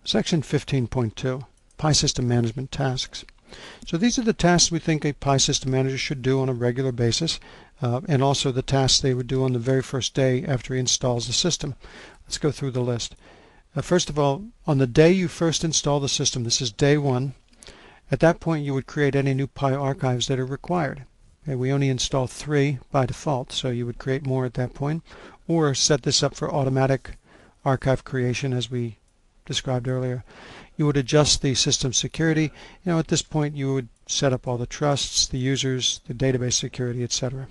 Section 15.2, Pi System Management Tasks. So these are the tasks we think a Pi System Manager should do on a regular basis, and also the tasks they would do on the very first day after he installs the system. Let's go through the list. First of all, on the day you first install the system, this is day 1, at that point you would create any new Pi archives that are required. Okay, we only install 3 by default, so you would create more at that point, or set this up for automatic archive creation as we described earlier. You would adjust the system security. At this point you would set up all the trusts, the users, the database security, etc.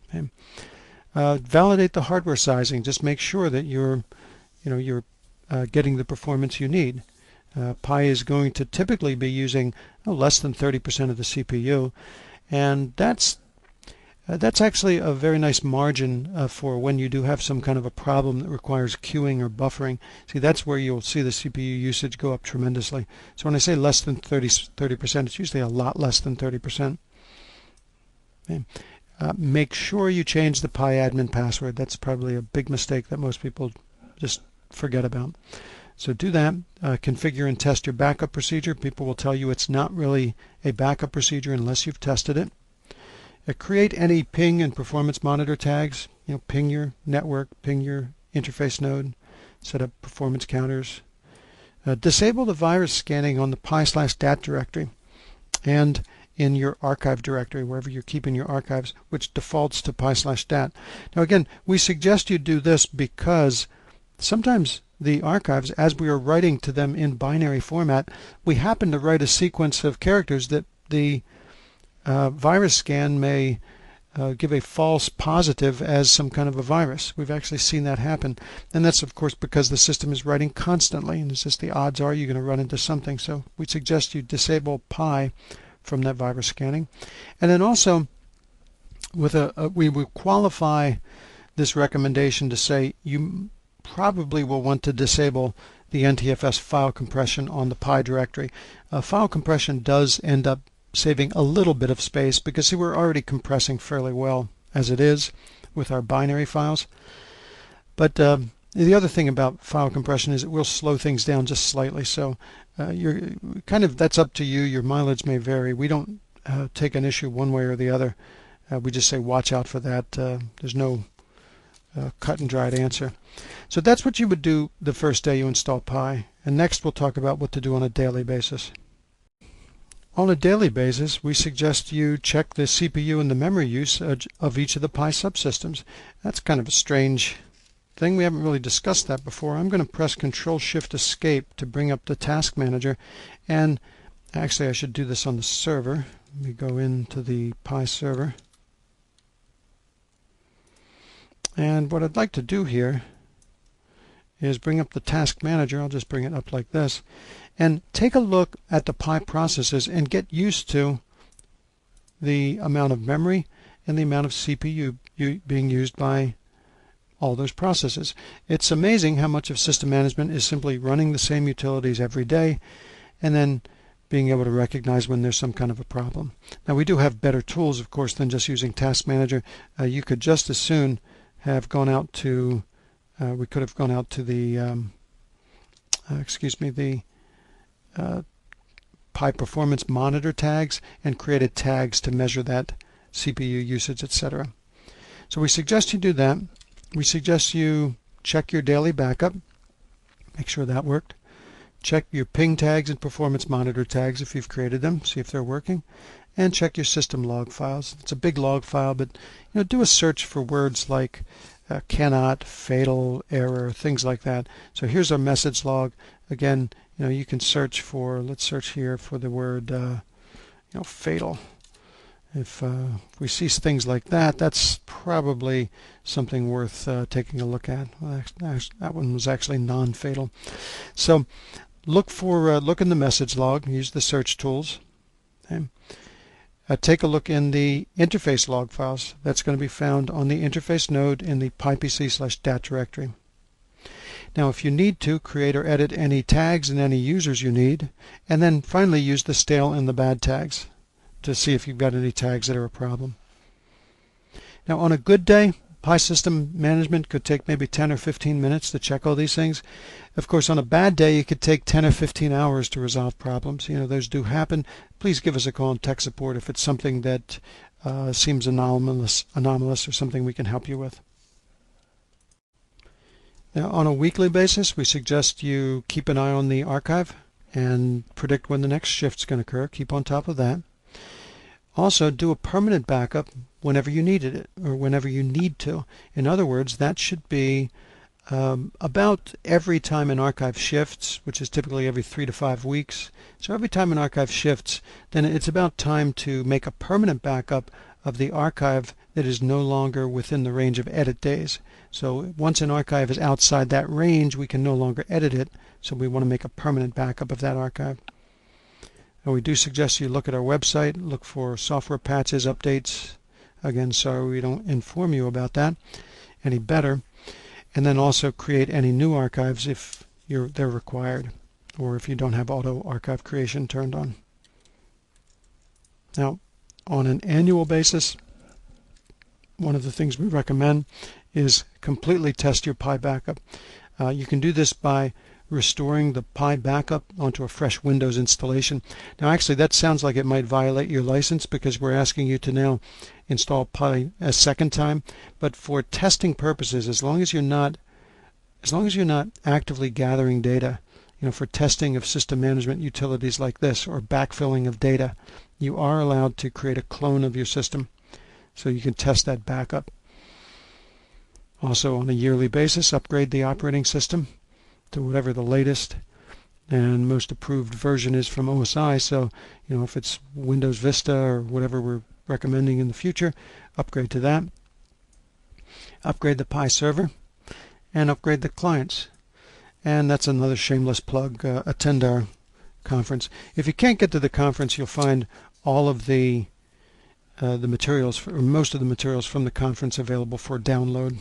Okay. Validate the hardware sizing. Just make sure that you're getting the performance you need. Pi is going to typically be using less than 30% of the CPU, and that's actually a very nice margin for when you do have some kind of a problem that requires queuing or buffering. See, that's where you'll see the CPU usage go up tremendously. So when I say less than 30%, it's usually a lot less than 30%. Okay. Make sure you change the Pi admin password. That's probably a big mistake that most people just forget about. So do that. Configure and test your backup procedure. People will tell you it's not really a backup procedure unless you've tested it. Create any ping and performance monitor tags. Ping your network, ping your interface node, set up performance counters. Disable the virus scanning on the pi/dat directory and in your archive directory, wherever you're keeping your archives, which defaults to pi/dat. Now again, we suggest you do this because sometimes the archives, as we are writing to them in binary format, we happen to write a sequence of characters that the virus scan may give a false positive as some kind of a virus. We've actually seen that happen, and that's of course because the system is writing constantly, and it's just the odds are you're going to run into something. So we suggest you disable Pi from that virus scanning. And then also we will qualify this recommendation to say you probably will want to disable the NTFS file compression on the Pi directory. File compression does end up saving a little bit of space because see, we're already compressing fairly well as it is with our binary files. But the other thing about file compression is it will slow things down just slightly. So that's up to you. Your mileage may vary. We don't take an issue one way or the other. We just say watch out for that. There's no cut and dried answer. So that's what you would do the first day you install Pi. And next we'll talk about what to do on a daily basis. On a daily basis, we suggest you check the CPU and the memory use of each of the Pi subsystems. That's kind of a strange thing. We haven't really discussed that before. I'm going to press Control-Shift-Escape to bring up the Task Manager. And actually, I should do this on the server. Let me go into the Pi server. And what I'd like to do here is bring up the Task Manager. I'll just bring it up like this. And take a look at the Pi processes and get used to the amount of memory and the amount of CPU being used by all those processes. It's amazing how much of system management is simply running the same utilities every day and then being able to recognize when there's some kind of a problem. Now we do have better tools, of course, than just using Task Manager. You could just as soon have gone out to we could have gone out to the Pi performance monitor tags and created tags to measure that CPU usage, etc. So we suggest you do that. We suggest you check your daily backup, make sure that worked. Check your ping tags and performance monitor tags if you've created them, see if they're working, and check your system log files. It's a big log file, but do a search for words like cannot, fatal, error, things like that. So here's our message log. Again, you can search for, let's search here for the word fatal. If we see things like that, that's probably something worth taking a look at. Well, that one was actually non-fatal. So look in the message log, use the search tools. Okay. Take a look in the interface log files. That's going to be found on the interface node in the pipc/dat directory. Now if you need to, create or edit any tags and any users you need, and then finally use the stale and the bad tags to see if you've got any tags that are a problem. Now on a good day, Pi system management could take maybe 10 or 15 minutes to check all these things. Of course, on a bad day, it could take 10 or 15 hours to resolve problems. Those do happen. Please give us a call on tech support if it's something that seems anomalous or something we can help you with. Now, on a weekly basis, we suggest you keep an eye on the archive and predict when the next shift's going to occur. Keep on top of that. Also, do a permanent backup whenever you needed it or whenever you need to. In other words, that should be about every time an archive shifts, which is typically every 3 to 5 weeks. So every time an archive shifts, then it's about time to make a permanent backup of the archive that is no longer within the range of edit days. So once an archive is outside that range, we can no longer edit it. So we want to make a permanent backup of that archive. And we do suggest you look at our website, look for software patches, updates. Again, sorry we don't inform you about that any better. And then also create any new archives if they're required, or if you don't have auto archive creation turned on. Now, on an annual basis, one of the things we recommend is completely test your Pi backup. You can do this by restoring the Pi backup onto a fresh Windows installation. Now actually that sounds like it might violate your license because we're asking you to now install Pi a second time, but for testing purposes, as long as you're not actively gathering data, for testing of system management utilities like this or backfilling of data, you are allowed to create a clone of your system so you can test that backup. Also, on a yearly basis, upgrade the operating system to whatever the latest and most approved version is from OSI. So, if it's Windows Vista or whatever we're recommending in the future, upgrade to that. Upgrade the Pi server and upgrade the clients. And that's another shameless plug. Attend our conference. If you can't get to the conference, you'll find all of the materials, or most of the materials from the conference available for download.